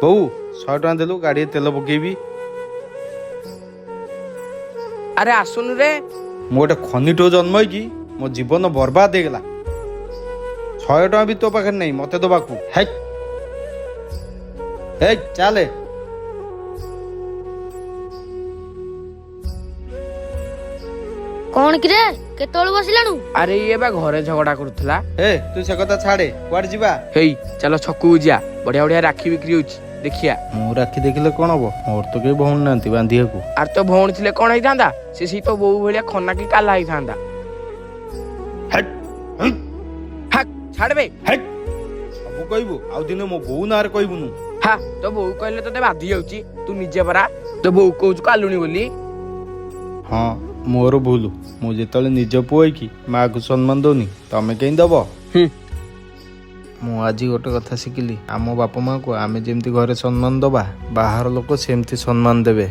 ବୋଉ 100 ଟଙ୍କା ଦେଲୁ ଗାଡ଼ିରେ ତେଲ ପକେଇବି। ଆରେ ଆସୁନୁ ରେ। ମୁଁ ଗୋଟେ ଖନିଟୋ ଜନ୍ମ ହେଇକି ମୋ ଜୀବନ ବର୍ବାଦ ହେଇଗଲା। 100 ଟଙ୍କା ବି ତୋ ପାଖରେ ନାହିଁ ମତେ ଦବାକୁ। ହେ ଚାଲେ। କଣ କିରେ କେତେବେଳୁ ବସିଲାଣୁ? ଆରେ ଇଏ ବା ଘରେ ଝଗଡା କରୁଥିଲା। ହେ ତୁ ସେ କଥା ଛାଡେ, କୁଆଡେ ଯିବା? ହେଇ ଚାଲ ଛକକୁ ଯିବା, ବଢିଆ ବଢିଆ ରାକ୍ଷୀ ବିକ୍ରି ହଉଛି, ଦେଖିଆ। ମୁଁ ରାକ୍ଷୀ ଦେଖିଲେ କଣ ହବ? ମୋର ତ କେହି ଭଉଣୀ ନାହାନ୍ତି ବାନ୍ଧିବାକୁ। ଆରେ ତ ଭଉଣୀ ଥିଲେ କଣ ହେଇଥାନ୍ତା? ସେ ସେଇ ତ ବୋଉ ଭଳିଆ ଖନା କି କାଲା ହେଇଥାନ୍ତା। ଛାଡବେ ସବୁ କହିବୁ, ଆଉ ଦିନେ ମୋ ବୋଉ ନାଁରେ କହିବୁନୁ। ହା ତୋ ବୋଉ କହିଲେ ତତେ ବାଧି ଯାଉଛି। ତୁ ନିଜେ ପରା ତୋ ବୋଉ କହୁଛୁ କାଲୁଣି ବୋଲି। ହଁ ମୋର ଭୁଲ। ମୁଁ ଯେତେବେଳେ ନିଜ ପୁଅ ହେଇକି ମାଆକୁ ସମ୍ମାନ ଦଉନି, ତମେ କେହି ଦବ? ମୁଁ ଆଜି ଗୋଟେ କଥା ଶିଖିଲି, ଆମ ବାପା ମାଆକୁ ଆମେ ଯେମିତି ଘରେ ସମ୍ମାନ ଦବା, ବାହାର ଲୋକ ସେମିତି ସମ୍ମାନ ଦେବେ।